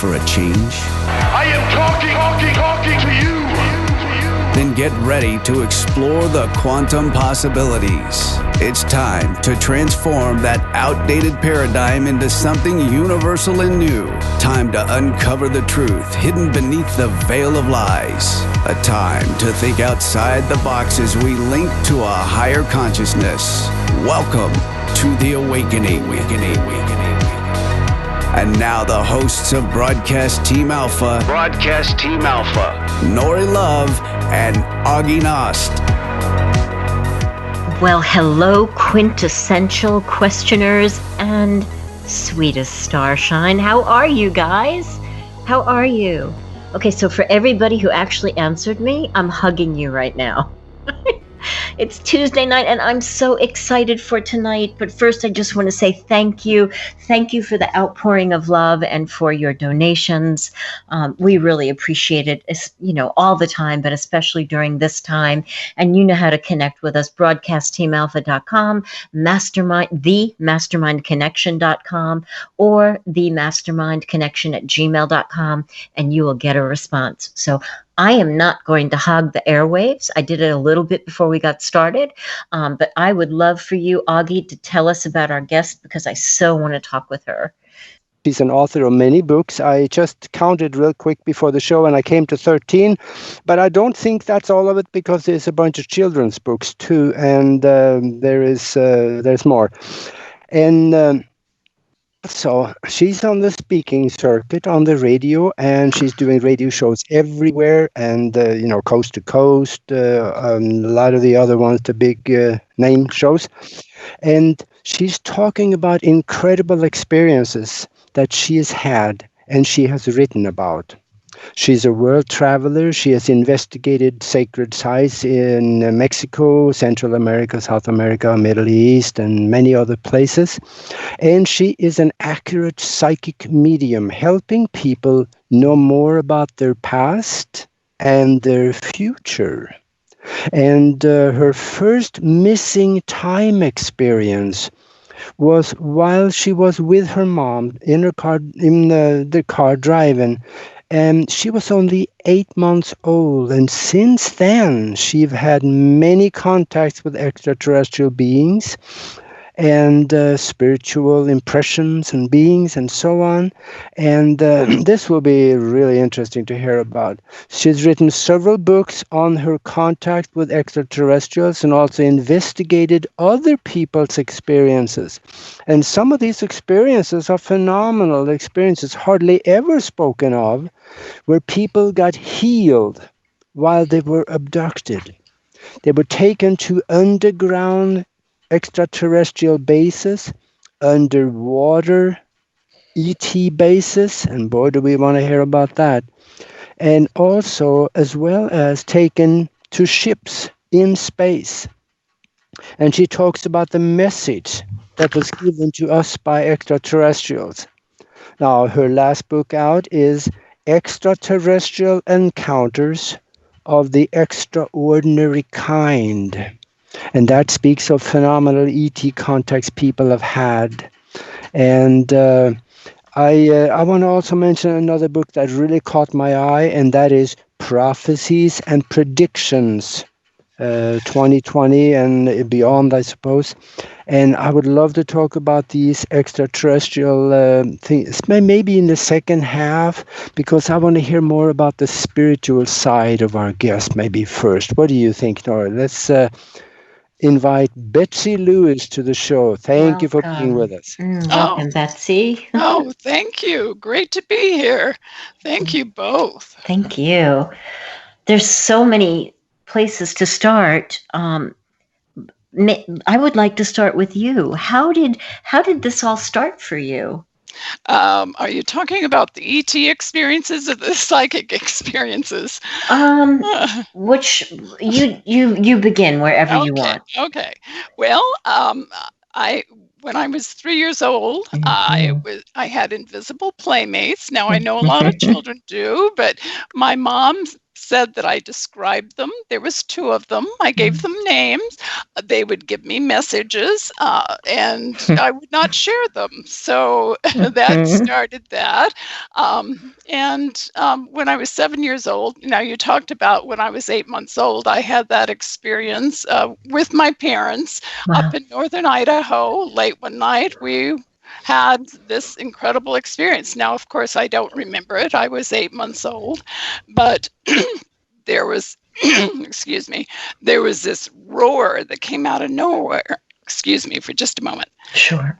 for a change? I am talking to you. Then get ready to explore the quantum possibilities. It's time to transform that outdated paradigm into something universal and new. Time to uncover the truth hidden beneath the veil of lies. A time to think outside the box as we link to a higher consciousness. Welcome to the awakening. And now the hosts of Broadcast Team Alpha, Nori Love and Augie Nost. Well, hello, quintessential questioners and sweetest starshine. How are you guys? How are you? Okay, so for everybody who actually answered me, I'm hugging you right now. It's Tuesday night and I'm so excited for tonight. But first, I just want to say thank you. Thank you for the outpouring of love and for your donations. We really appreciate it, all the time, but especially during this time. And you know how to connect with us, broadcastteamalpha.com, themastermindconnection.com, or themastermindconnection@gmail.com, and you will get a response. So I am not going to hog the airwaves. I did it a little bit before we got started, but I would love for you, Augie, to tell us about our guest because I so want to talk with her. She's an author of many books. I just counted real quick before the show and I came to 13, but I don't think that's all of it because there's a bunch of children's books too, and there's more. And so she's on the speaking circuit on the radio, and she's doing radio shows everywhere, and coast to coast. A lot of the other ones, the big name shows, and she's talking about incredible experiences that she has had and she has written about. She's a world traveler. She has investigated sacred sites in Mexico, Central America, South America, Middle East, and many other places. And she is an accurate psychic medium, helping people know more about their past and their future. And her first missing time experience was while she was with her mom in her car, in the car driving. And she was only 8 months old, and since then she's had many contacts with extraterrestrial beings and spiritual impressions and beings and so on. And this will be really interesting to hear about. She's written several books on her contact with extraterrestrials and also investigated other people's experiences. And some of these experiences are phenomenal experiences, hardly ever spoken of, where people got healed while they were abducted. They were taken to underground extraterrestrial bases, underwater ET bases, and boy, do we want to hear about that. And also, as well as taken to ships in space. And she talks about the message that was given to us by extraterrestrials. Now, her last book out is Extraterrestrial Encounters of the Extraordinary Kind. And that speaks of phenomenal ET contacts people have had. And I want to also mention another book that really caught my eye, and that is Prophecies and Predictions, 2020 and beyond, I suppose. And I would love to talk about these extraterrestrial things, maybe in the second half, because I want to hear more about the spiritual side of our guest, maybe first. What do you think, Nora? Let's invite Betsey Lewis to the show. Thank you for being with us. Welcome, Betsey. Oh, thank you. Great to be here. Thank you both. Thank you. There's so many places to start. I would like to start with you. How did this all start for you? Are you talking about the ET experiences or the psychic experiences? Which you begin wherever you want. Okay. Well, when I was 3 years old, I had invisible playmates. Now I know a lot of children do, but my mom said that I described them. There was 2 of them. I gave them names. They would give me messages, and I would not share them. So that started that. When I was 7 years old, you talked about when I was 8 months old, I had that experience with my parents up in northern Idaho. Late one night, we had this incredible experience. Now, of course, I don't remember it. I was 8 months old, but there was, excuse me, there was this roar that came out of nowhere. Excuse me for just a moment. Sure.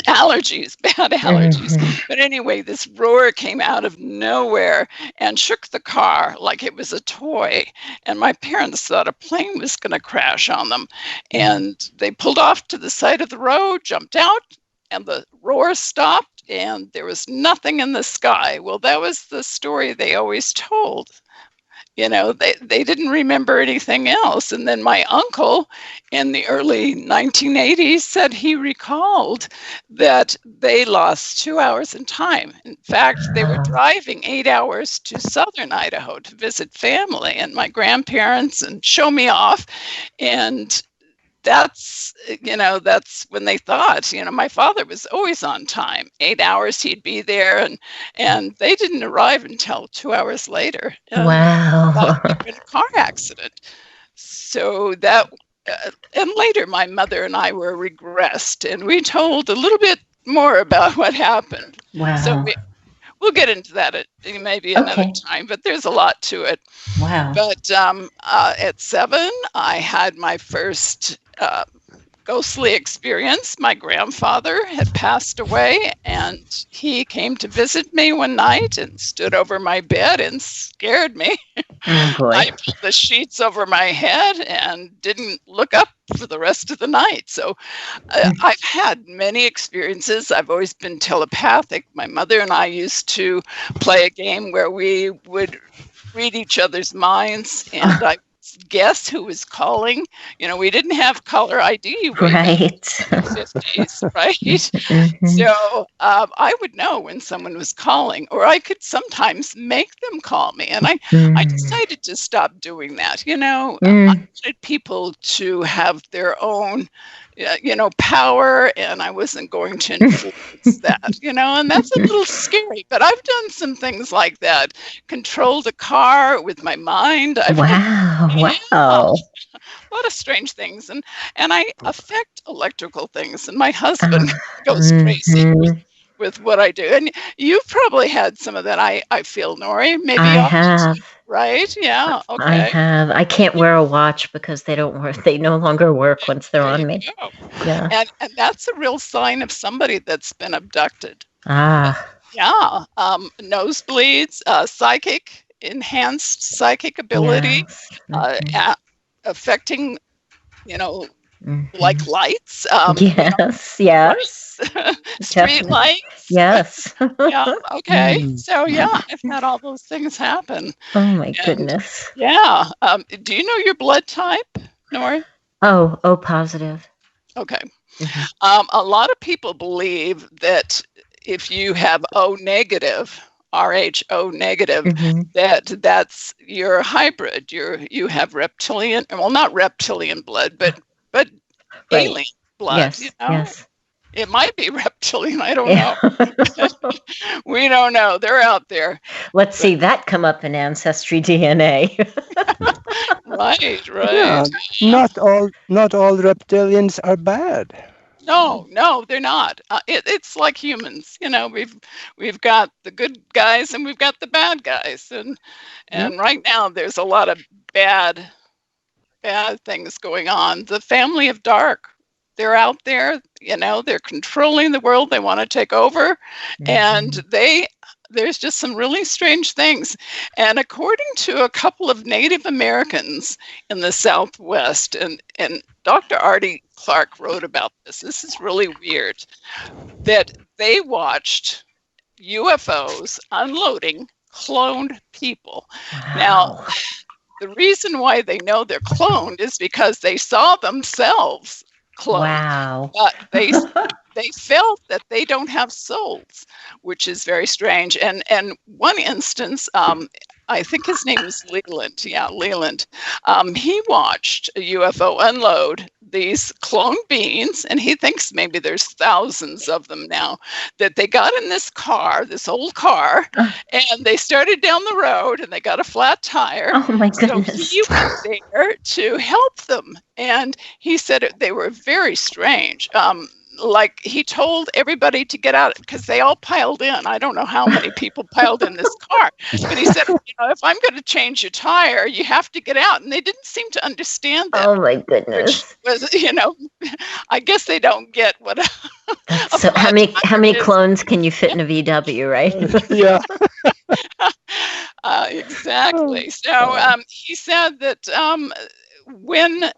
Allergies, bad allergies. But anyway, this roar came out of nowhere and shook the car like it was a toy. And my parents thought a plane was going to crash on them. And they pulled off to the side of the road, jumped out, and the roar stopped, and there was nothing in the sky. Well, that was the story they always told. They didn't remember anything else. And then my uncle in the early 1980s said he recalled that they lost 2 hours in time. In fact, they were driving 8 hours to southern Idaho to visit family and my grandparents and show me off. And that's when they thought, my father was always on time. 8 hours he'd be there, and they didn't arrive until 2 hours later. Wow. In a car accident. So that, and later my mother and I were regressed, and we told a little bit more about what happened. Wow. So we'll get into that at maybe another time, but there's a lot to it. Wow. But at 7, I had my first ghostly experience. My grandfather had passed away, and he came to visit me one night and stood over my bed and scared me. Oh, boy. I pulled the sheets over my head and didn't look up for the rest of the night. So I've had many experiences. I've always been telepathic. My mother and I used to play a game where we would read each other's minds, and I guess who was calling. We didn't have caller ID Right. in the 50s, right? So I would know when someone was calling, or I could sometimes make them call me. And I decided to stop doing that. I wanted people to have their own power, and I wasn't going to influence that, and that's a little scary, but I've done some things like that. Controlled a car with my mind. Wow. A lot of strange things, and I affect electrical things, and my husband goes crazy with what I do. And you've probably had some of that, I feel, Nori. Maybe I have. Right? Yeah. Okay. I have. I can't wear a watch because they don't work. They no longer work once they're on me. Go. Yeah. And that's a real sign of somebody that's been abducted. Ah. Yeah. Nosebleeds, enhanced psychic ability, affecting, like lights. Yes. Street lights. Yes. Yeah. Okay. So I've had all those things happen. Oh my goodness. Yeah. Do you know your blood type, Nori? Oh, positive. Okay. A lot of people believe that if you have O negative, Rho negative, that's your hybrid. You have reptilian, well, not reptilian blood, but alien blood. Yes. Yes. It might be reptilian. I don't know. We don't know. They're out there. Let's see that come up in Ancestry DNA. Right. Yeah, not all reptilians are bad. No, they're not. It's like humans. We've got the good guys and we've got the bad guys, and right now there's a lot of bad things going on. The family of dark. They're out there, they're controlling the world. They want to take over. And there's just some really strange things. And according to a couple of Native Americans in the Southwest, and Dr. Artie Clark wrote about this. This is really weird, that they watched UFOs unloading cloned people. Wow. Now, the reason why they know they're cloned is because they saw themselves cloned. Wow. But they felt that they don't have souls, which is very strange. And one instance, I think his name was Leland. Yeah, Leland. He watched a UFO unload these clone beings, and he thinks maybe there's thousands of them now, that they got in this car, this old car, and they started down the road, and they got a flat tire. Oh, my goodness. So he went there to help them, and he said they were very strange. Like he told everybody to get out because they all piled in. I don't know how many people piled in this car, but he said, if I'm going to change your tire, you have to get out. And they didn't seem to understand that. Oh my goodness! Which was, I guess they don't get what. So how many clones can you fit in a VW, right? Yeah. Exactly. So he said that when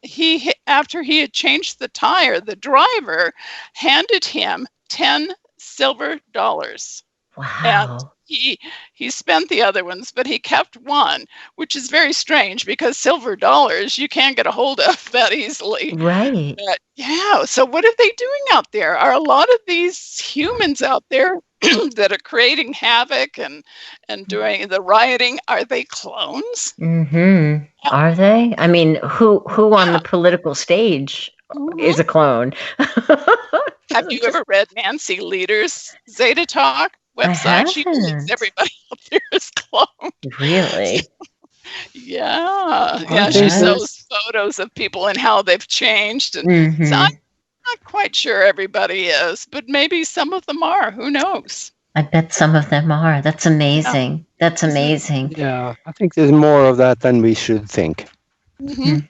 after he had changed the tire, the driver handed him $10 silver. Wow. And he spent the other ones, but he kept one, which is very strange because silver dollars you can't get a hold of that easily. Right. But yeah. So what are they doing out there? Are a lot of these humans out there that are creating havoc and doing the rioting? Are they clones? Mm-hmm. Are they? I mean, who on the political stage is a clone? Have you ever read Nancy Leder's Zeta Talk website? She thinks everybody out there is clone. Really? Yeah. She shows photos of people and how they've changed. And so I'm not quite sure everybody is, but maybe some of them are. Who knows? I bet some of them are. That's amazing. Yeah. That's amazing. Yeah, I think there's more of that than we should think. Mm-hmm.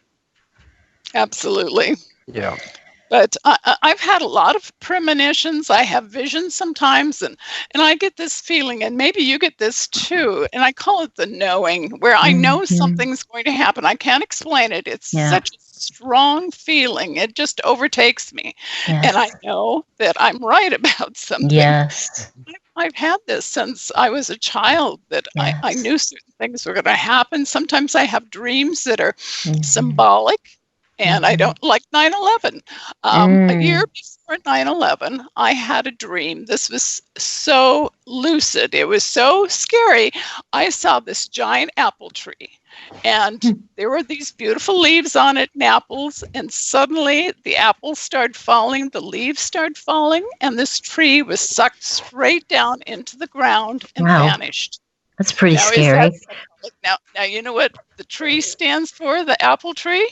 Absolutely. Yeah. But I've had a lot of premonitions. I have visions sometimes, and I get this feeling, and maybe you get this too, and I call it the knowing, where I know something's going to happen. I can't explain it. It's such a strong feeling. It just overtakes me. Yes. And I know that I'm right about something. Yes. I've had this since I was a child, that I knew certain things were going to happen. Sometimes I have dreams that are symbolic. And I don't like 9/11. A year before 9/11, I had a dream. This was so lucid. It was so scary. I saw this giant apple tree, and there were these beautiful leaves on it and apples. And suddenly the apples started falling, the leaves started falling, and this tree was sucked straight down into the ground and vanished. That's pretty scary. Now, you know what the tree stands for, the apple tree?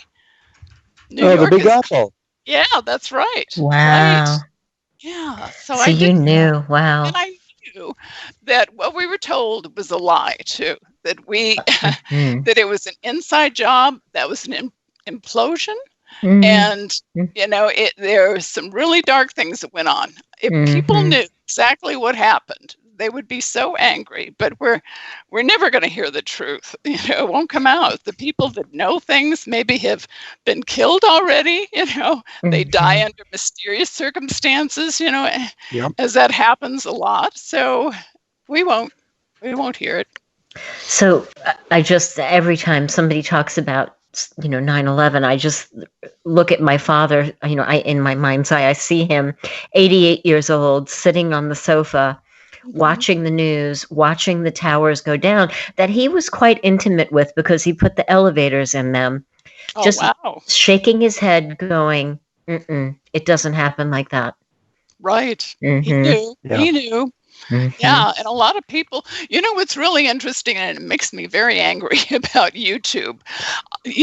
The Big Apple. Yeah, that's right. Wow. Right. Yeah. So you knew. Wow. And I knew that what we were told was a lie too. That that it was an inside job. That was an implosion. And there were some really dark things that went on. If people knew exactly what happened, they would be so angry. But we're never going to hear the truth. It won't come out. The people that know things maybe have been killed already. They die under mysterious circumstances. As that happens a lot. So we won't hear it. So I just, every time somebody talks about 9/11, I just look at my father. In my mind's eye, I see him, 88 years old, sitting on the sofa, watching the news, watching the towers go down, that he was quite intimate with because he put the elevators in them. Shaking his head, going, it doesn't happen like that. Right. He knew. Yeah. He knew. Yeah, and a lot of people, what's really interesting, and it makes me very angry about YouTube,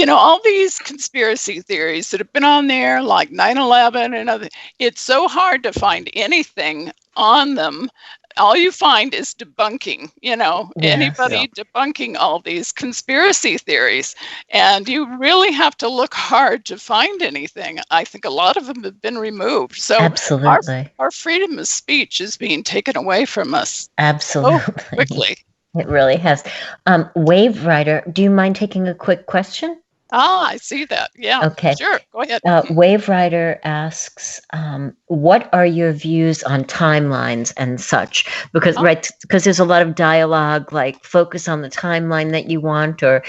all these conspiracy theories that have been on there, like 9/11 and other, it's so hard to find anything on them. All you find is debunking, anybody debunking all these conspiracy theories. And you really have to look hard to find anything. I think a lot of them have been removed. So absolutely, our freedom of speech is being taken away from us. Absolutely. So quickly. It really has. Wave Rider, do you mind taking a quick question? I see that. Yeah. Okay. Sure. Go ahead. Wave Rider asks, what are your views on timelines and such? Because there's a lot of dialogue, like focus on the timeline that you want, or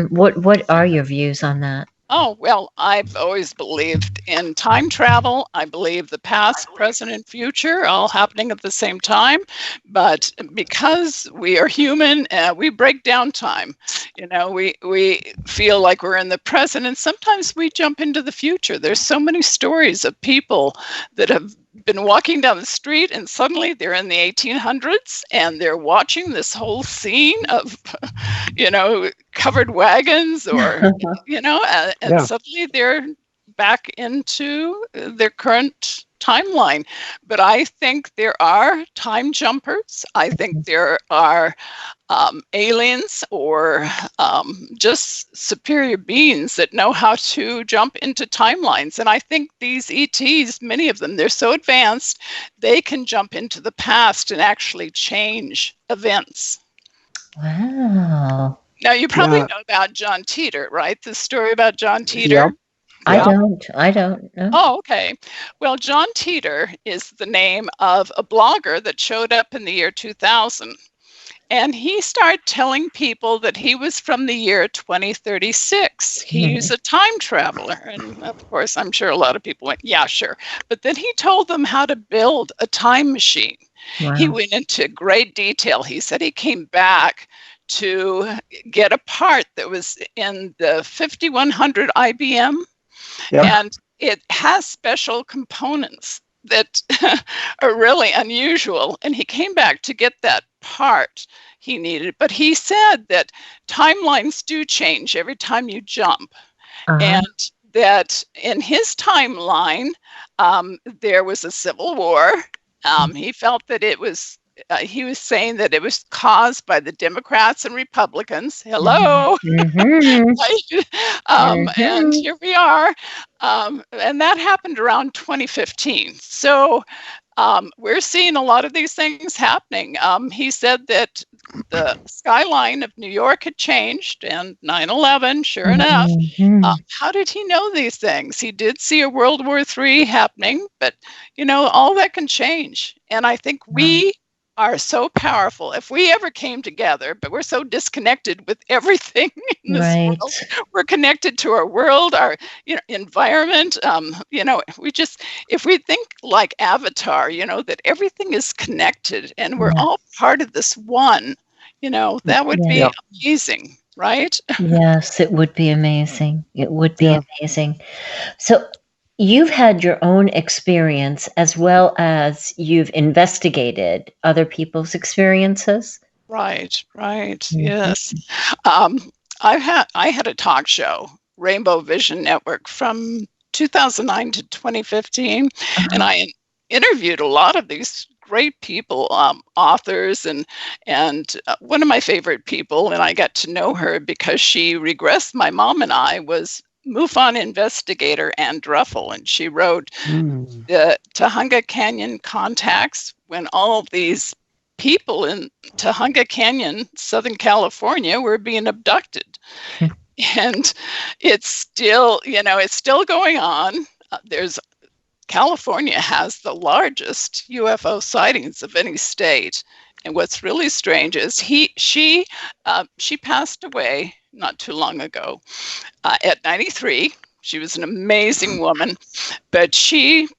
what are your views on that? Oh, well, I've always believed in time travel. I believe the past, present, and future all happening at the same time. But because we are human, we break down time. You know, we feel like we're in the present, and sometimes we jump into the future. There's so many stories of people that have been walking down the street and suddenly they're in the 1800s and they're watching this whole scene of, you know, covered wagons or, you know, and suddenly they're back into their current timeline. But I think there are time jumpers. I think there are aliens or just superior beings that know how to jump into timelines. And I think these ETs, many of them, they're so advanced, they can jump into the past and actually change events. Wow. Now, you probably know about John Teeter, right? The story about John Teeter? Yep. I don't know. Oh, okay. Well, John Teeter is the name of a blogger that showed up in the year 2000. And he started telling people that he was from the year 2036. He was a time traveler. And of course, I'm sure a lot of people went, yeah, sure. But then he told them how to build a time machine. Wow. He went into great detail. He said he came back to get a part that was in the 5100 IBM. Yep. And it has special components that are really unusual. And he came back to get that part he needed. But he said that timelines do change every time you jump. And that in his timeline, there was a civil war. He felt that it was, he was saying that it was caused by the Democrats and Republicans. Hello. And here we are. And that happened around 2015. So we're seeing a lot of these things happening. He said that the skyline of New York had changed and 9/11, sure enough. How did he know these things? He did see a World War III happening, but, you know, all that can change. And I think we are so powerful. If we ever came together, but we're so disconnected with everything in this world. We're connected to our world, our environment. We just, if we think like Avatar, that everything is connected and we're all part of this one, that would be amazing, right? Yes, it would be amazing. It would be amazing. So you've had your own experience as well as you've investigated other people's experiences. Right. Yes. I had a talk show, Rainbow Vision Network, from 2009 to 2015, and I interviewed a lot of these great people, authors, and one of my favorite people, and I got to know her because she regressed my mom and I, was MUFON investigator Ann Druffel, and she wrote the Tujunga Canyon contacts when all these people in Tujunga Canyon, Southern California, were being abducted. And it's still, it's still going on. California has the largest UFO sightings of any state. And what's really strange is she passed away not too long ago at 93. She was an amazing woman, but she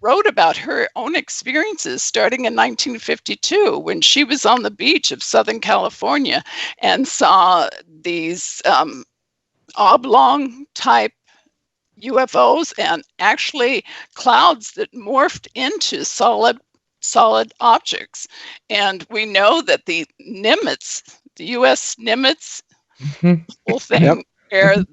wrote about her own experiences starting in 1952 when she was on the beach of Southern California and saw these oblong type UFOs and actually clouds that morphed into solid objects. And we know that the Nimitz, the U.S. Nimitz whole thing, where the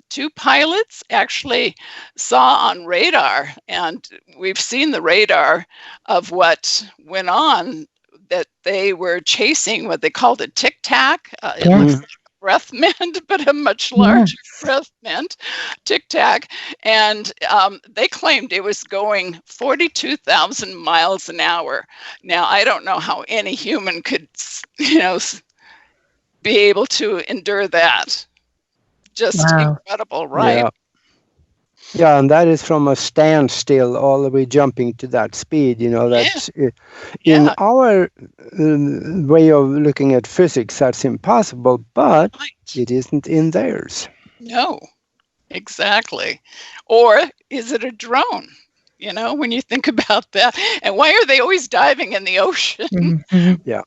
two pilots actually saw on radar, and we've seen the radar of what went on, that they were chasing what they called a tic-tac. It looks like a breath mint, but a much larger breath mint, tic-tac. And they claimed it was going 42,000 miles an hour. Now, I don't know how any human could, be able to endure that. Just incredible, right? Yeah, and that is from a standstill all the way jumping to that speed. That's in our way of looking at physics, that's impossible, but it isn't in theirs. No, exactly. Or is it a drone? When you think about that. And why are they always diving in the ocean? Mm-hmm. Yeah.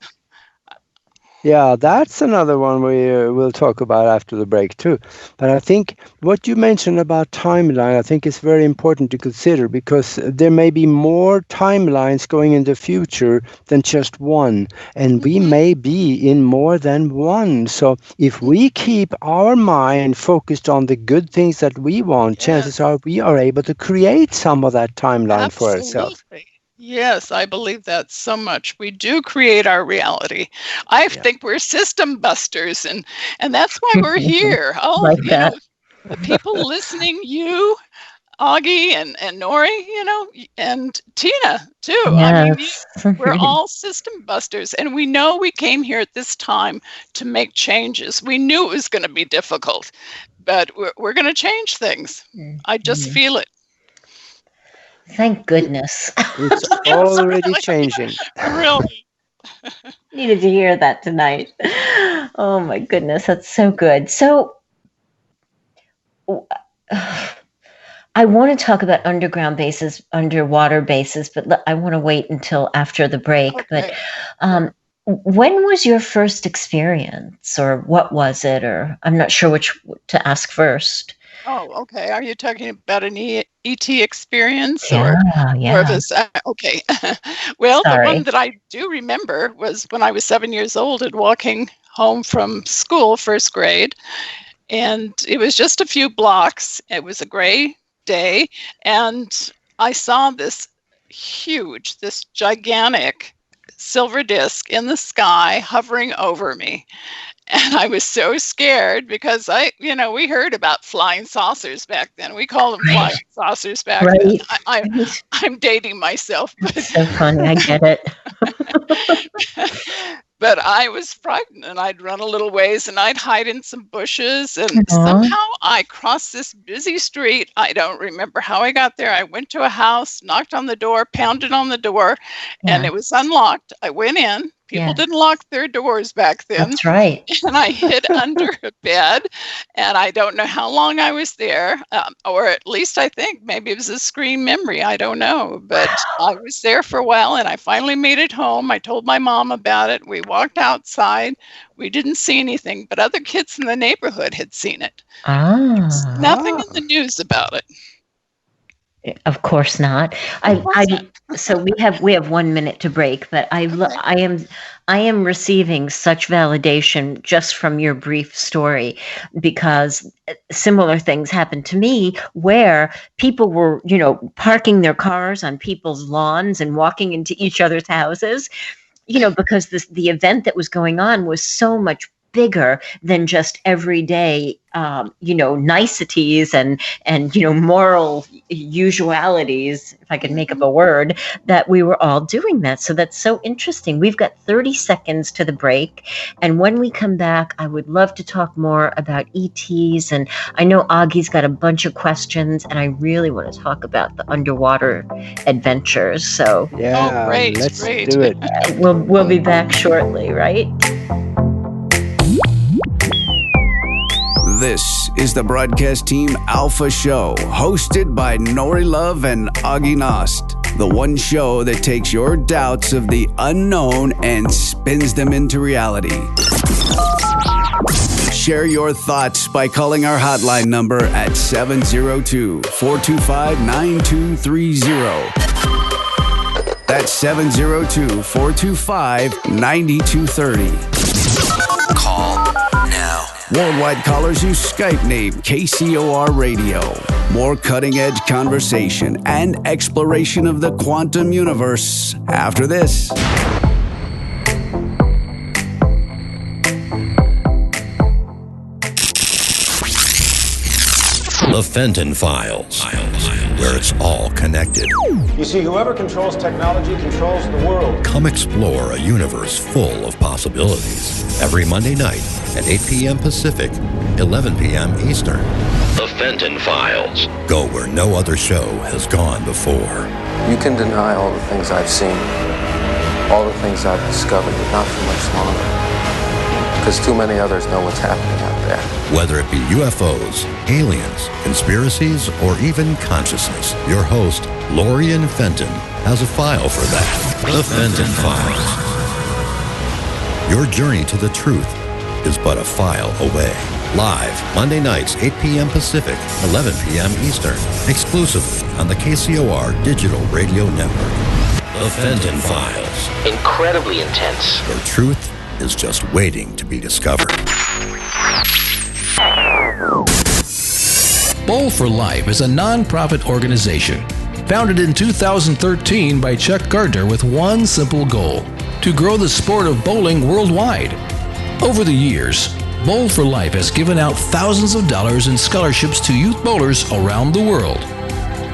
Yeah, that's another one we will talk about after the break too. But I think what you mentioned about timeline, I think is very important to consider, because there may be more timelines going in the future than just one, and we may be in more than one. So if we keep our mind focused on the good things that we want, chances are we are able to create some of that timeline for ourselves. Yes, I believe that so much. We do create our reality. I think we're system busters, and that's why we're here. Like that. The people listening, you, Augie, and Nori, and Tina too. Yes. I mean, we're all system busters, and we know we came here at this time to make changes. We knew it was going to be difficult, but we're going to change things. I just feel it. Thank goodness. It's already changing. Really. Needed to hear that tonight. Oh my goodness, that's so good. So I want to talk about underground bases, underwater bases, but I want to wait until after the break. Okay. But when was your first experience, or what was it? Or I'm not sure which to ask first. Oh, okay. Are you talking about an ET experience? Yeah. Or this? Okay. Well, Sorry. The one that I do remember was when I was 7 years old and walking home from school, first grade. And it was just a few blocks. It was a gray day. And I saw this gigantic silver disc in the sky hovering over me. And I was so scared because we heard about flying saucers back then. We call them flying saucers back then. I'm dating myself. But so funny. I get it. But I was frightened, and I'd run a little ways, and I'd hide in some bushes, and somehow I crossed this busy street. I don't remember how I got there. I went to a house, knocked on the door, pounded on the door, and it was unlocked. I went in. People didn't lock their doors back then. That's right. And I hid under a bed, and I don't know how long I was there, or at least I think maybe it was a screen memory. I don't know, but I was there for a while, and I finally made it home. I told my mom about it. We walked outside. We didn't see anything, but other kids in the neighborhood had seen it. There's nothing in the news about it. Of course not. So we have 1 minute to break, but I am receiving such validation just from your brief story, because similar things happened to me where people were, parking their cars on people's lawns and walking into each other's houses, because the event that was going on was so much bigger than just everyday, niceties and moral usualities, if I could make up a word, that we were all doing that. So that's so interesting. We've got 30 seconds to the break. And when we come back, I would love to talk more about ETs. And I know Augie's got a bunch of questions, and I really want to talk about the underwater adventures. So yeah, great. Do it. We'll be back shortly, right? This is the Broadcast Team Alpha Show, hosted by Nori Love and Augie Nost. The one show that takes your doubts of the unknown and spins them into reality. Share your thoughts by calling our hotline number at 702-425-9230. That's 702-425-9230. Call now. Worldwide callers use Skype name KCOR Radio. More cutting-edge conversation and exploration of the quantum universe after this. The Fenton Files, where it's all connected. You see, whoever controls technology controls the world. Come explore a universe full of possibilities. Every Monday night at 8 p.m. Pacific, 11 p.m. Eastern. The Fenton Files. Go where no other show has gone before. You can deny all the things I've seen, all the things I've discovered, but not for much longer. Because too many others know what's happening out there. there. Whether it be UFOs, aliens, conspiracies, or even consciousness, your host, Lorian Fenton, has a file for that. The Fenton Files. Your journey to the truth is but a file away. Live, Monday nights, 8 p.m. Pacific, 11 p.m. Eastern, exclusively on the KCOR Digital Radio Network. The Fenton Files. Incredibly intense. Where truth is just waiting to be discovered. Bowl for Life is a non-profit organization founded in 2013 by Chuck Gardner with one simple goal: to grow the sport of bowling worldwide. Over the years, Bowl for Life has given out thousands of dollars in scholarships to youth bowlers around the world.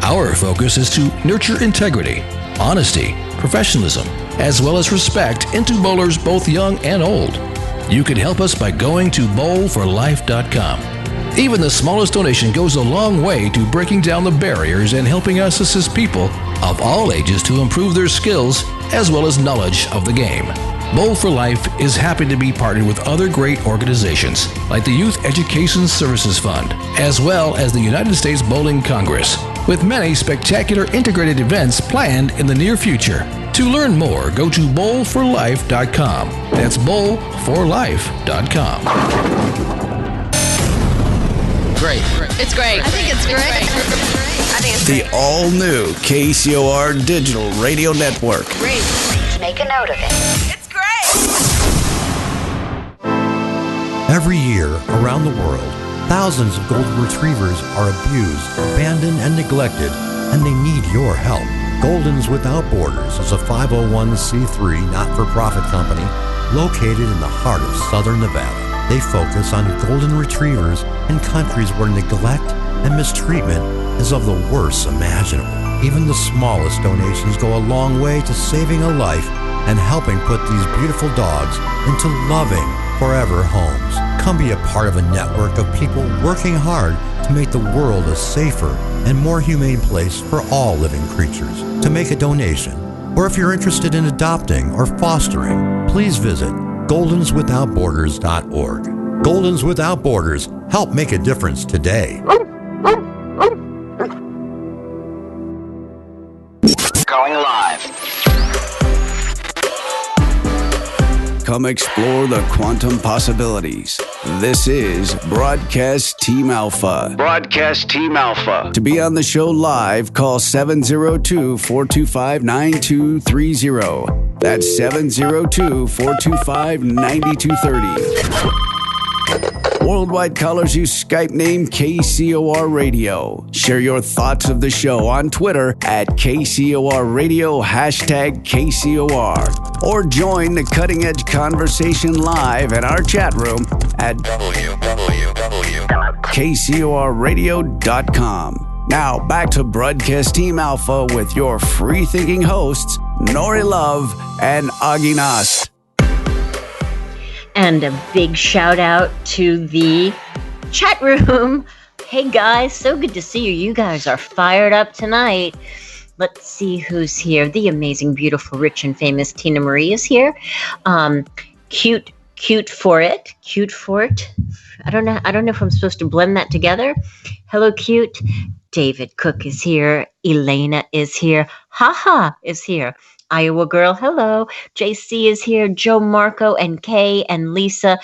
Our focus is to nurture integrity, honesty, professionalism, as well as respect into bowlers both young and old. You can help us by going to bowlforlife.com. Even the smallest donation goes a long way to breaking down the barriers and helping us assist people of all ages to improve their skills as well as knowledge of the game. Bowl for Life is happy to be partnered with other great organizations like the Youth Education Services Fund, as well as the United States Bowling Congress, with many spectacular integrated events planned in the near future. To learn more, go to bowlforlife.com. That's bowlforlife.com. Great. It's great. I think it's great. The all-new KCOR Digital Radio Network. Great. Make a note of it. It's great. Every year, around the world, thousands of golden retrievers are abused, abandoned, and neglected, and they need your help. Goldens Without Borders is a 501c3 not-for-profit company located in the heart of southern Nevada. They focus on golden retrievers in countries where neglect and mistreatment is of the worst imaginable. Even the smallest donations go a long way to saving a life and helping put these beautiful dogs into loving, forever homes. Come be a part of a network of people working hard to make the world a safer and more humane place for all living creatures. To make a donation, or if you're interested in adopting or fostering, please visit goldenswithoutborders.org. Goldens Without Borders, help make a difference today. Going live. Come explore the quantum possibilities. This is Broadcast Team Alpha. Broadcast Team Alpha. To be on the show live, call 702-425-9230. That's 702-425-9230. Worldwide callers use Skype name KCOR Radio. Share your thoughts of the show on Twitter at KCOR Radio, #KCOR. Or join the cutting edge conversation live in our chat room at KCORradio.com. Now back to Broadcast Team Alpha with your free thinking hosts, Nori Love and Augie Nas. And a big shout out to the chat room. Hey guys, so good to see you. You guys are fired up tonight. Let's see who's here. The amazing, beautiful, rich, and famous Tina Marie is here. Cute for it. I don't know if I'm supposed to blend that together. Hello, cute. David Cook is here. Elena is here. Haha is here. Iowa Girl, hello. JC is here. Joe Marco and Kay and Lisa.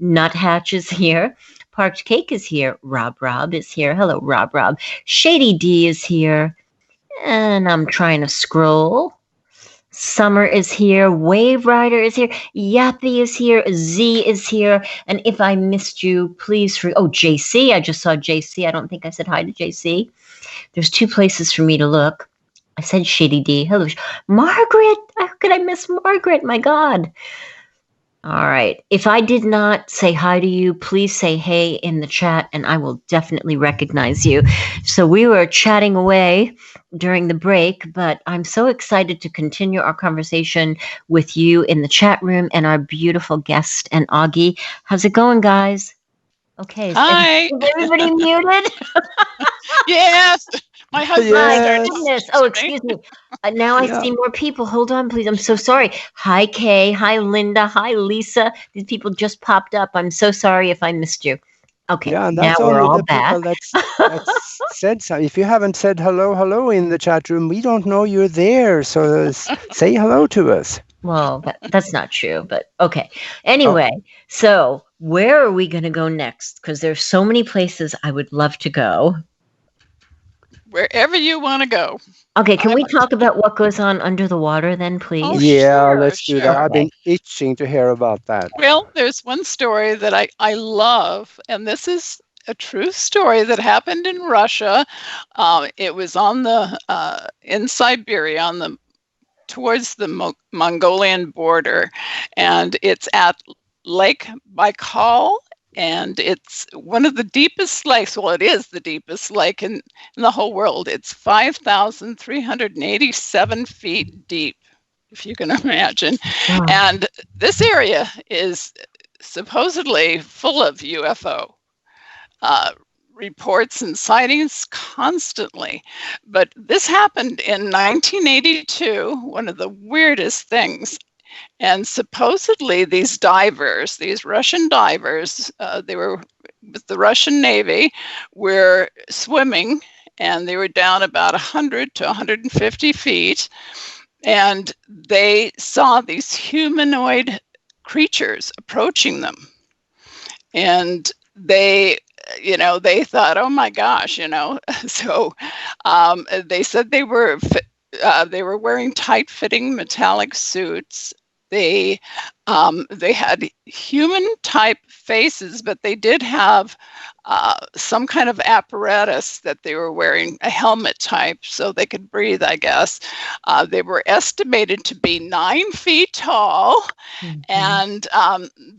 Nuthatch is here. Parked Cake is here. Rob is here. Hello, Rob. Shady D is here. And I'm trying to scroll. Summer is here. Wave Rider is here. Yappy is here. Z is here. And if I missed you, please JC. I just saw JC. I don't think I said hi to JC. There's two places for me to look. I said Shady D. Hello. Margaret. How could I miss Margaret? My God. All right. If I did not say hi to you, please say hey in the chat and I will definitely recognize you. So we were chatting away during the break, but I'm so excited to continue our conversation with you in the chat room and our beautiful guest and Augie. How's it going, guys? Okay. Hi. Is everybody muted? Yes. My husband. My goodness. Oh, excuse me. Now I see more people. Hold on, please. I'm so sorry. Hi, Kay. Hi, Linda. Hi, Lisa. These people just popped up. I'm so sorry if I missed you. Okay, Yeah, and now that's we're only all the back. people that's said something. If you haven't said hello in the chat room, we don't know you're there. So say hello to us. Well, that's not true, but okay. Anyway, so where are we going to go next? Because there's so many places I would love to go. Wherever you want to go. Okay, can we talk about what goes on under the water then, please? Oh, Yeah, sure, let's do that. sure. I've been itching to hear about that. Well, there's one story that I love, and this is a true story that happened in Russia. It was on the in Siberia, towards the Mongolian border, and it's at Lake Baikal, and it's one of the deepest lakes. Well, it is the deepest lake in the whole world. It's 5,387 feet deep, if you can imagine. Wow. And this area is supposedly full of UFO reports and sightings constantly. But this happened in 1982, one of the weirdest things. And supposedly these divers, these Russian divers, they were with the Russian Navy, were swimming, and they were down about 100 to 150 feet. And they saw these humanoid creatures approaching them. And they thought, oh my gosh, So they said they were wearing tight-fitting metallic suits. They had human-type faces, but they did have some kind of apparatus that they were wearing, a helmet type, so they could breathe, I guess. They were estimated to be 9 feet tall, and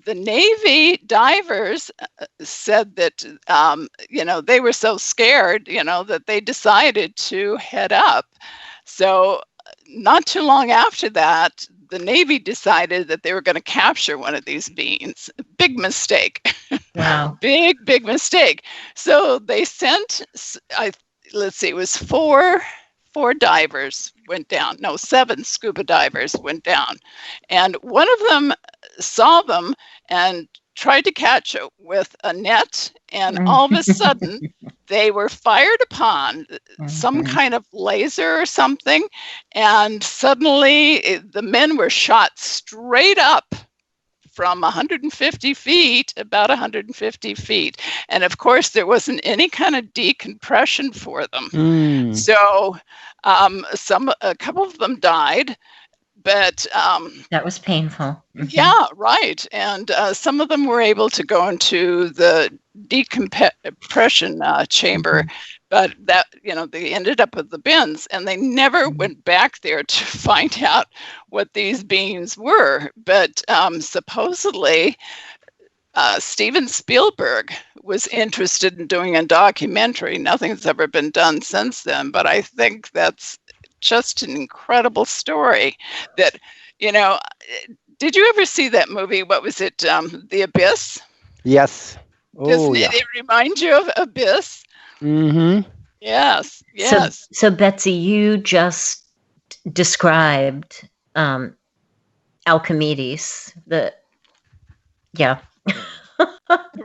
the Navy divers said that, they were so scared, that they decided to head up. So not too long after that, the Navy decided that they were going to capture one of these beings. Big mistake. Wow. Big mistake. So they sent, let's see, it was four divers went down. No, 7 scuba divers went down. And one of them saw them and tried to catch it with a net, and all of a sudden they were fired upon, some kind of laser or something, and suddenly the men were shot straight up from 150 feet, about 150 feet. And of course, there wasn't any kind of decompression for them. So a couple of them died. But that was painful. Yeah, right. And some of them were able to go into the decompression chamber, but that, they ended up with the bins, and they never went back there to find out what these beings were. But supposedly, Steven Spielberg was interested in doing a documentary. Nothing's ever been done since then, but I think that's just an incredible story that, did you ever see that movie? What was it? The Abyss? Yes. Doesn't it remind you of Abyss? Mm-hmm. Yes. So Betsy, you just described Alchimedes.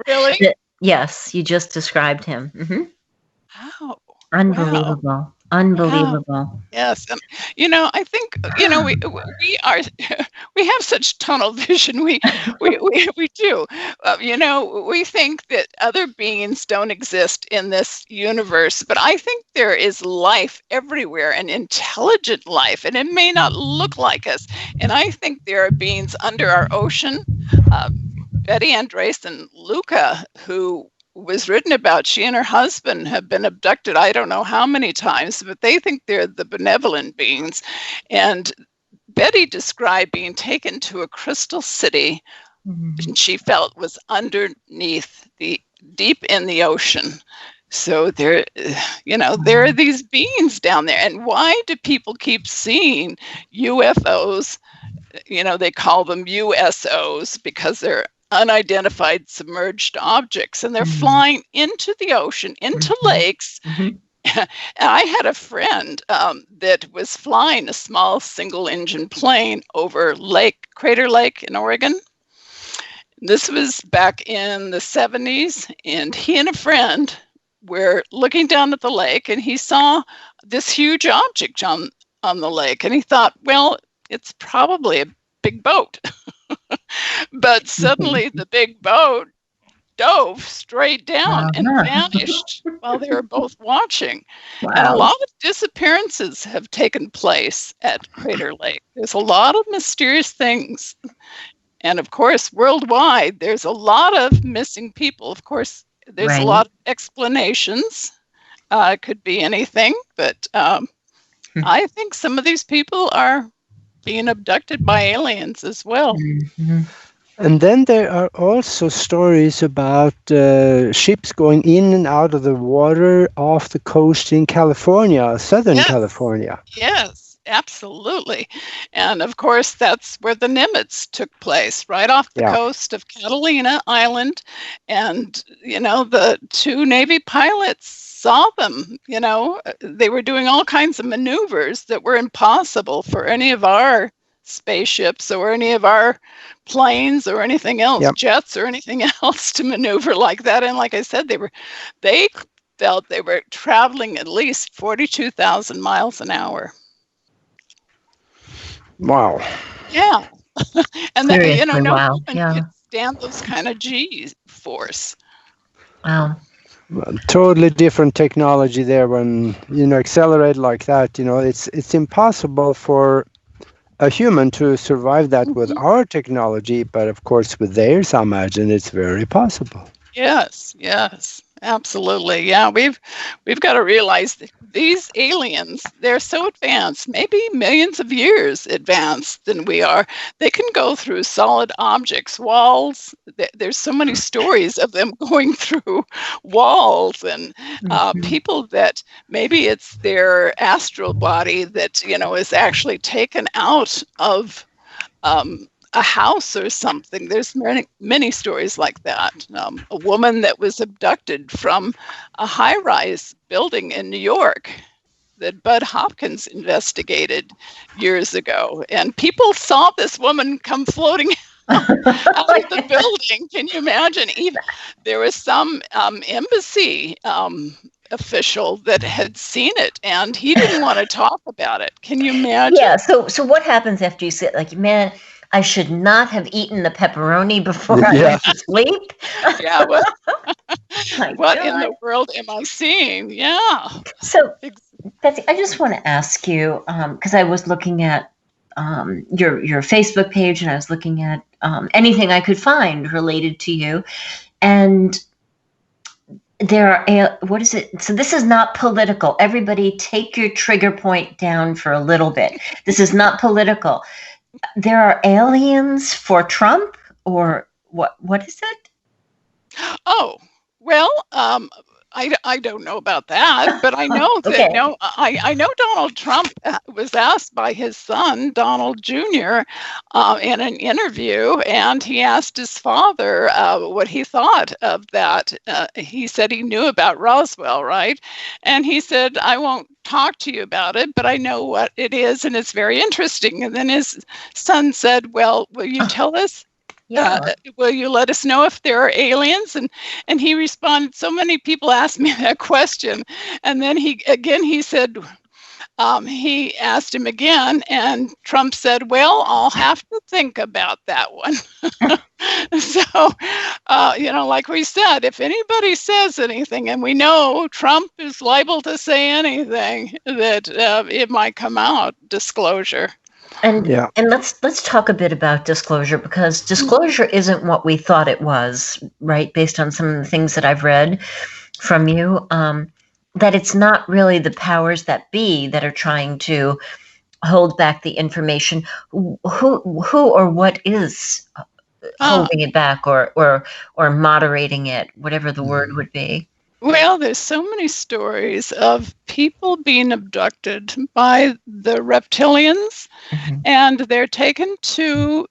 Really? Yes, you just described him. Mm-hmm. Wow. Unbelievable. Wow. Unbelievable. Yes. And, I think, we have such tunnel vision. We do. We think that other beings don't exist in this universe, but I think there is life everywhere, and intelligent life, and it may not look like us. And I think there are beings under our ocean. Betty Andreessen Luca, who was written about, she and her husband have been abducted I don't know how many times, but they think they're the benevolent beings. And Betty described being taken to a crystal city, and she felt was underneath, deep in the ocean. So there are these beings down there. And why do people keep seeing UFOs? They call them USOs because they're unidentified submerged objects, and they're flying into the ocean, into lakes. And I had a friend that was flying a small single engine plane over Crater Lake in Oregon. This was back in the 70s, and he and a friend were looking down at the lake, and he saw this huge object on the lake, and he thought, well, it's probably a big boat. But suddenly the big boat dove straight down and vanished while they were both watching. Wow. And a lot of disappearances have taken place at Crater Lake. There's a lot of mysterious things. And of course, worldwide, there's a lot of missing people. Of course, there's a lot of explanations. It could be anything, but I think some of these people are being abducted by aliens as well. Mm-hmm. And then there are also stories about ships going in and out of the water off the coast in California, Southern California. Yes, absolutely. And of course, that's where the Nimitz took place, right off the coast of Catalina Island. And, the two Navy pilots saw them. They were doing all kinds of maneuvers that were impossible for any of our spaceships or any of our planes or anything else, jets or anything else to maneuver like that. And like I said, they felt they were traveling at least 42,000 miles an hour. Wow. Yeah. And then, no wow. one could stand those kind of G force. Wow. Totally different technology there. When accelerate like that, it's impossible for a human to survive that with our technology, but of course with theirs, I imagine it's very possible. Yes, absolutely. Yeah, we've got to realize that these aliens, they're so advanced, maybe millions of years advanced than we are. They can go through solid objects, walls. There's so many stories of them going through walls, and people that maybe it's their astral body that, is actually taken out of a house or something. There's many stories like that. A woman that was abducted from a high-rise building in New York that Bud Hopkins investigated years ago. And people saw this woman come floating out of the building. Can you imagine? Even there was some embassy official that had seen it, and he didn't want to talk about it. Can you imagine? Yeah. So what happens after you sit like, man, I should not have eaten the pepperoni before I went to sleep? Yeah. What in the world am I seeing? Yeah. So, Betsey, I just want to ask you, because I was looking at your Facebook page, and I was looking at anything I could find related to you, and there are, what is it? So this is not political. Everybody take your trigger point down for a little bit. This is not political. There are aliens for Trump, or what is it? Oh, well, I don't know about that, but I know that I know Donald Trump was asked by his son, Donald Jr., in an interview, and he asked his father what he thought of that. He said he knew about Roswell, right? And he said, I won't talk to you about it, but I know what it is, and it's very interesting. And then his son said, well, will you tell us? Will you let us know if there are aliens? And he responded, so many people asked me that question. And then he said, he asked him again, and Trump said, well, I'll have to think about that one. So, like we said, if anybody says anything, and we know Trump is liable to say anything, that it might come out, disclosure. And let's talk a bit about disclosure, because disclosure isn't what we thought it was, right? Based on some of the things that I've read from you, that it's not really the powers that be that are trying to hold back the information. Who or what is holding it back or moderating it, whatever the word would be? Well, there's so many stories of people being abducted by the reptilians, and they're taken to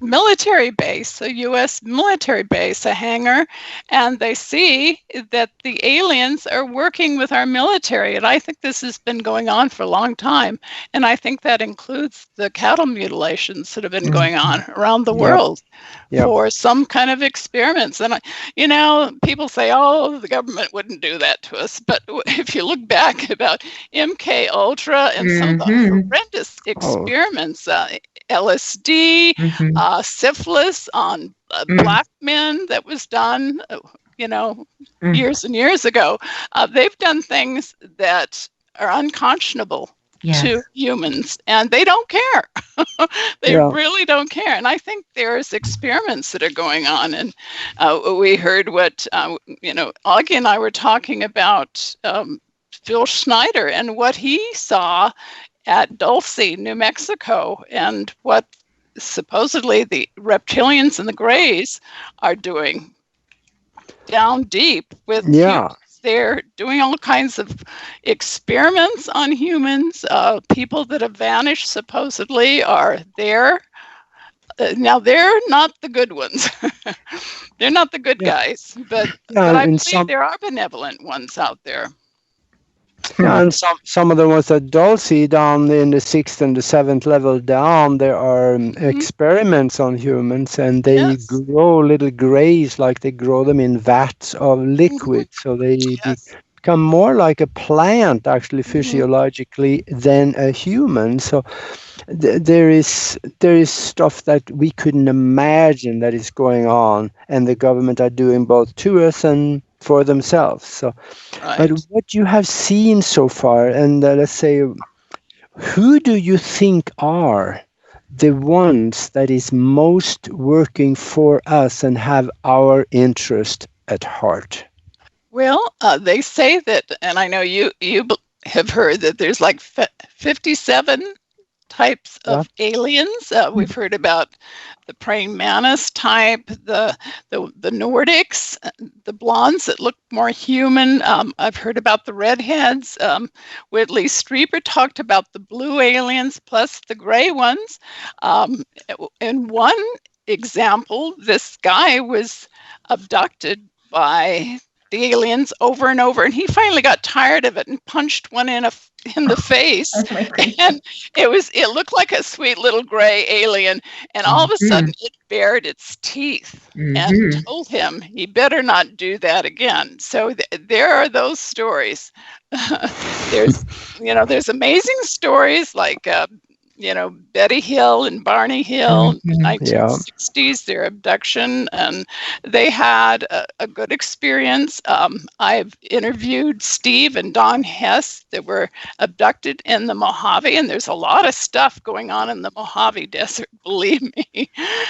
military base, a U.S. military base, a hangar, and they see that the aliens are working with our military. And I think this has been going on for a long time. And I think that includes the cattle mutilations that have been going on around the world for some kind of experiments. And, people say, oh, the government wouldn't do that to us. But if you look back about MK Ultra and some of the horrendous experiments, LSD, syphilis on black men that was done, years and years ago. They've done things that are unconscionable to humans, and they don't care. They really don't care. And I think there's experiments that are going on. And we heard what, Augie and I were talking about Phil Schneider and what he saw at Dulce, New Mexico, and what supposedly the reptilians and the Greys are doing down deep with humans. They're doing all kinds of experiments on humans. People that have vanished supposedly are there. Now, they're not the good ones. They're not the good guys, but I believe there are benevolent ones out there. And some of the ones at Dulce down in the 6th and the 7th level down, there are experiments on humans, and they grow little greys, like they grow them in vats of liquid. So they become more like a plant, actually, physiologically, than a human. So there is stuff that we couldn't imagine that is going on, and the government are doing both to us and for themselves. So, but what you have seen so far, and let's say, who do you think are the ones that is most working for us and have our interest at heart? Well, they say that, and I know you have heard that there's like 57 types of aliens. We've heard about the praying mantis type, the Nordics, the blondes that look more human. I've heard about the redheads. Whitley Strieber talked about the blue aliens plus the gray ones. In one example, this guy was abducted by the aliens over and over, and he finally got tired of it and punched one in the face. And it looked like a sweet little gray alien, and all of a sudden it bared its teeth and told him he better not do that again. So there are those stories. There's amazing stories like Betty Hill and Barney Hill, 1960s, their abduction, and they had a good experience. I've interviewed Steve and Don Hess that were abducted in the Mojave, and there's a lot of stuff going on in the Mojave Desert, believe me.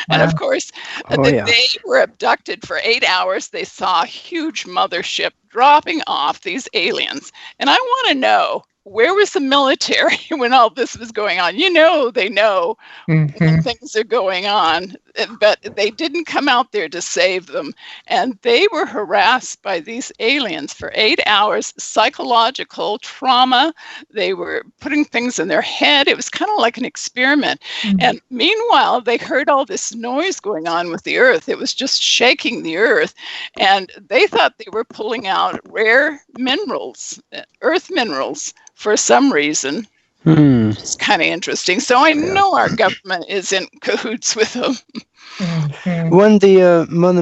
And of course, they were abducted for 8 hours. They saw a huge mothership dropping off these aliens. And I want to know, where was the military when all this was going on? They know when things are going on, but they didn't come out there to save them. And they were harassed by these aliens for 8 hours, psychological trauma. They were putting things in their head. It was kind of like an experiment. And meanwhile, they heard all this noise going on with the earth. It was just shaking the earth. And they thought they were pulling out rare minerals, earth minerals, for some reason. It's kind of interesting. So I know our government is in cahoots with them. When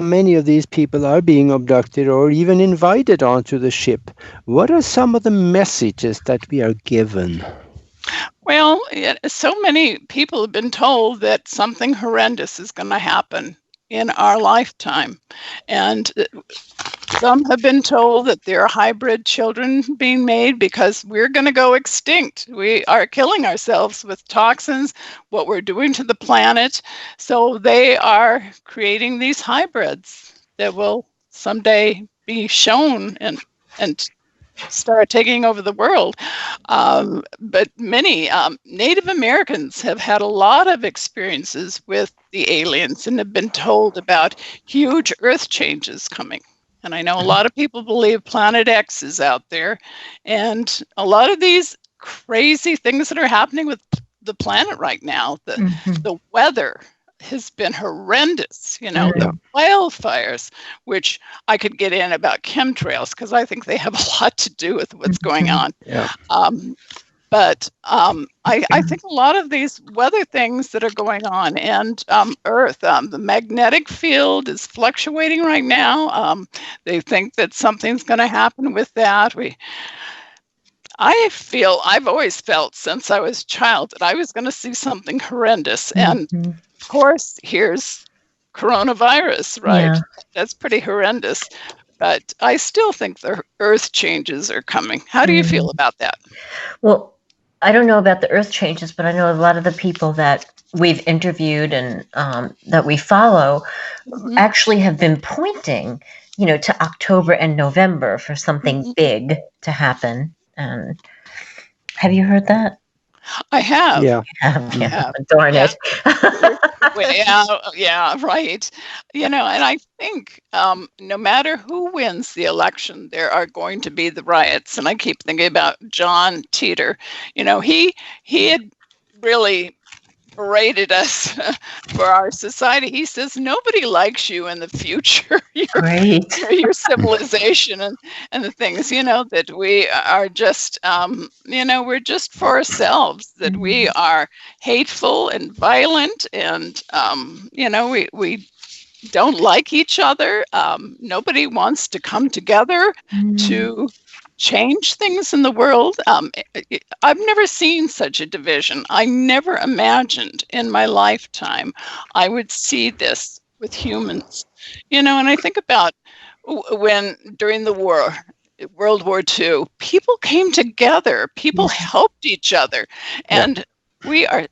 many of these people are being abducted or even invited onto the ship, what are some of the messages that we are given? Well, so many people have been told that something horrendous is going to happen in our lifetime. And some have been told that there are hybrid children being made because we're going to go extinct. We are killing ourselves with toxins, what we're doing to the planet. So they are creating these hybrids that will someday be shown and start taking over the world. But many Native Americans have had a lot of experiences with the aliens and have been told about huge earth changes coming. And I know a lot of people believe Planet X is out there. And a lot of these crazy things that are happening with the planet right now, the weather, has been horrendous. The wildfires, which I could get in about chemtrails because I think they have a lot to do with what's going on. Yeah. But I think a lot of these weather things that are going on, and Earth, the magnetic field is fluctuating right now. They think that something's going to happen with that. I've always felt since I was a child that I was going to see something horrendous. And of course, here's coronavirus, right? Yeah. That's pretty horrendous. But I still think the Earth changes are coming. How do you feel about that? Well, I don't know about the Earth changes, but I know a lot of the people that we've interviewed and that we follow actually have been pointing, to October and November for something big to happen. And have you heard that? I have. Yeah. Yeah. Darn it. Yeah, right. And I think no matter who wins the election, there are going to be the riots. And I keep thinking about John Teeter. He had really berated us for our society. He says nobody likes you in the future. your civilization and the things, that we are just, we're just for ourselves, that we are hateful and violent and, we don't like each other. Nobody wants to come together to change things in the world. I've never seen such a division. I never imagined in my lifetime I would see this with humans. And I think about when during the war, World War II, people came together, people helped each other, and we're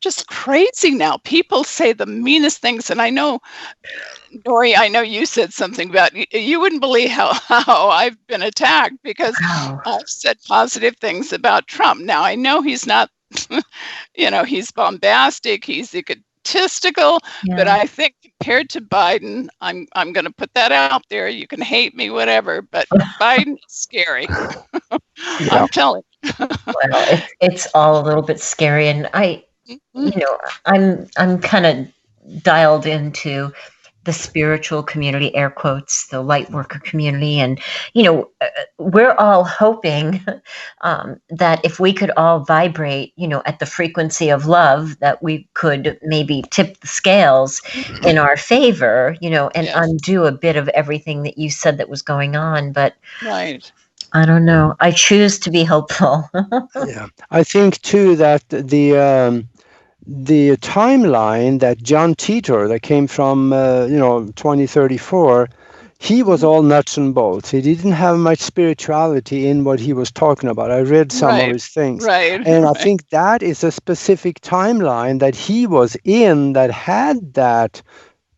just crazy now. People say the meanest things, and I know, Nori, I know you said something about, you wouldn't believe how I've been attacked because I've said positive things about Trump. Now, I know he's not, he's bombastic, he's egotistical, but I think compared to Biden, I'm going to put that out there. You can hate me, whatever, but Biden is scary. I'm telling you. Well, it's all a little bit scary, and I'm kind of dialed into the spiritual community, air quotes, the light worker community. And, we're all hoping that if we could all vibrate, at the frequency of love, that we could maybe tip the scales in our favor, and undo a bit of everything that you said that was going on. But right. I don't know. I choose to be hopeful. Yeah. I think, too, that the timeline that John Teeter, that came from 2034, he was all nuts and bolts. He didn't have much spirituality in what he was talking about. I read some of his things. Right. And I think that is a specific timeline that he was in that had that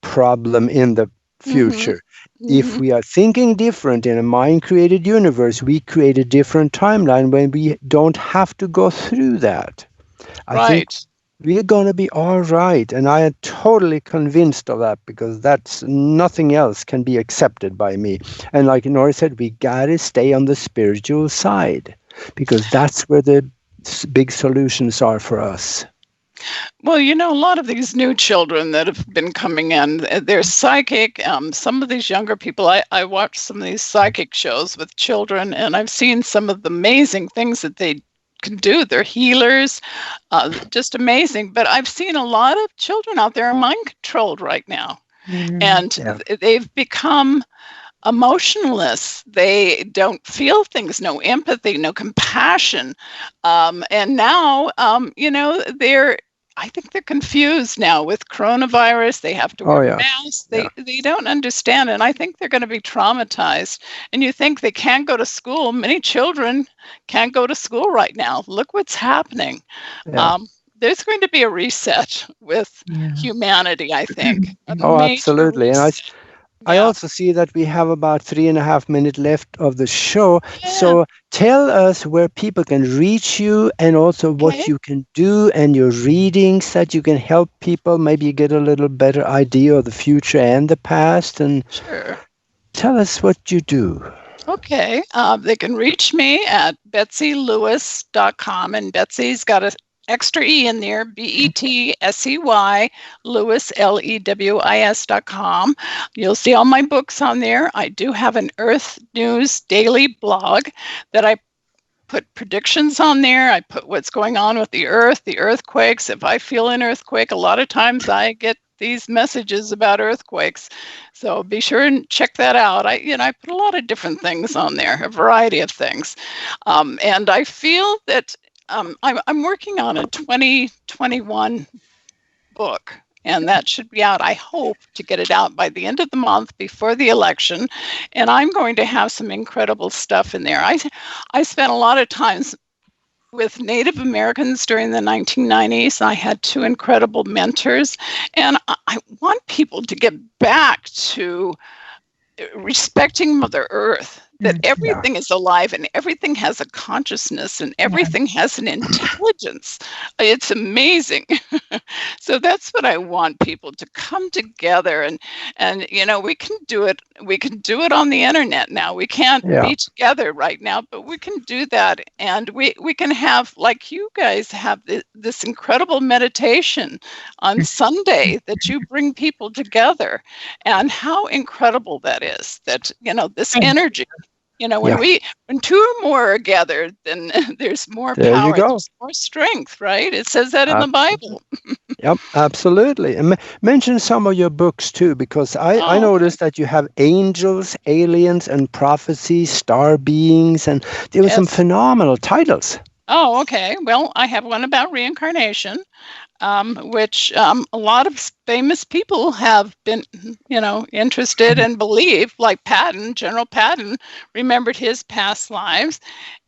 problem in the future. If we are thinking different in a mind-created universe, we create a different timeline when we don't have to go through that. I think we're going to be all right. And I am totally convinced of that, because that's nothing else can be accepted by me. And like Nora said, we got to stay on the spiritual side, because that's where the big solutions are for us. Well, a lot of these new children that have been coming in, they're psychic. Some of these younger people, I watch some of these psychic shows with children, and I've seen some of the amazing things that they can do. They're healers, just amazing. But I've seen a lot of children out there mind controlled right now. And they've become emotionless. They don't feel things, no empathy, no compassion. And now, I think they're confused now with coronavirus. They have to wear masks. They don't understand. And I think they're going to be traumatized. And you think they can't go to school. Many children can't go to school right now. Look what's happening. Yeah. There's going to be a reset with humanity, I think. Absolutely. And I also see that we have about 3.5 minutes left of the show. So tell us where people can reach you, and also what you can do, and your readings, that you can help people maybe get a little better idea of the future and the past. And tell us what you do. Okay. They can reach me at betseylewis.com, and Betsey's got a extra E in there, Betsey, Lewis, Lewis.com. You'll see all my books on there. I do have an Earth News daily blog that I put predictions on there. I put what's going on with the Earth, the earthquakes. If I feel an earthquake, a lot of times I get these messages about earthquakes. So be sure and check that out. I put a lot of different things on there, a variety of things. And I feel that I'm working on a 2021 book. And that should be out. I hope to get it out by the end of the month before the election. And I'm going to have some incredible stuff in there. I spent a lot of times with Native Americans during the 1990s. I had 2 incredible mentors. And I want people to get back to respecting Mother Earth, that everything is alive and everything has a consciousness and everything has an intelligence. It's amazing. So that's what I want people to come together and we can do it. We can do it on the internet now. We can't be together right now, but we can do that. And we can have, like you guys have, this incredible meditation on Sunday that you bring people together. And how incredible that is, that, this energy. When 2 or more are gathered, then there's more power, there's more strength, right? It says that in the Bible. Yep, absolutely. And mention some of your books too, because I noticed that you have angels, aliens, and prophecy, star beings, and there were some phenomenal titles. Oh, okay. Well, I have one about reincarnation, which a lot of famous people have been, interested and believe, like Patton. General Patton remembered his past lives,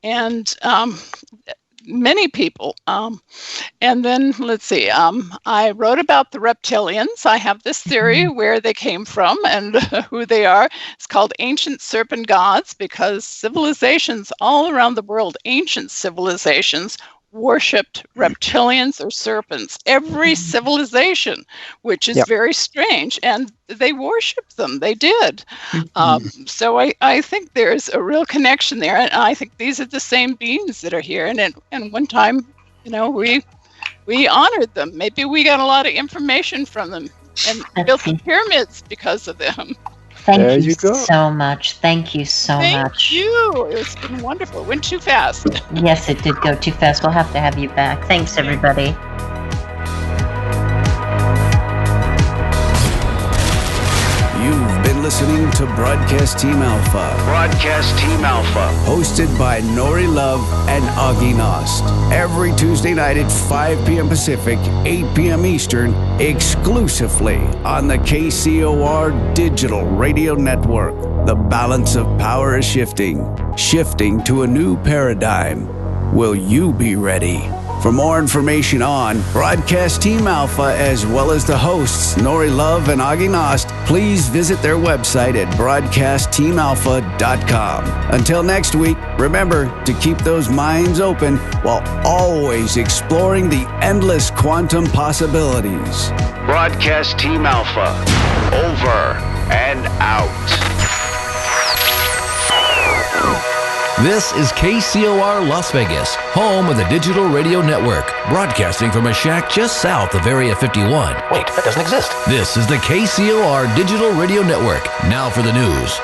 and many people. And then, let's see, I wrote about the reptilians. I have this theory where they came from and who they are. It's called Ancient Serpent Gods, because civilizations all around the world, ancient civilizations, worshipped reptilians or serpents. Every civilization, which is very strange, and they worshipped them. They did. So I think there's a real connection there, and I think these are the same beings that are here. And one time, we honored them. Maybe we got a lot of information from them and built the pyramids because of them. Thank you so much. Thank you so much. Thank you. It's been wonderful. It went too fast. Yes, it did go too fast. We'll have to have you back. Thanks, everybody. You've been listening to Broadcast Team Alpha. Broadcast Team Alpha. Hosted by Nori Love and Augie Nost. Every Tuesday night at 5 p.m. Pacific, 8 p.m. Eastern, exclusively on the KCOR Digital Radio Network. The balance of power is shifting to a new paradigm. Will you be ready? For more information on Broadcast Team Alpha, as well as the hosts Nori Love and Augie Nost, please visit their website at broadcastteamalpha.com. Until next week, remember to keep those minds open while always exploring the endless quantum possibilities. Broadcast Team Alpha. Over and out. This is KCOR Las Vegas, home of the Digital Radio Network, broadcasting from a shack just south of Area 51. Wait, that doesn't exist. This is the KCOR Digital Radio Network. Now for the news.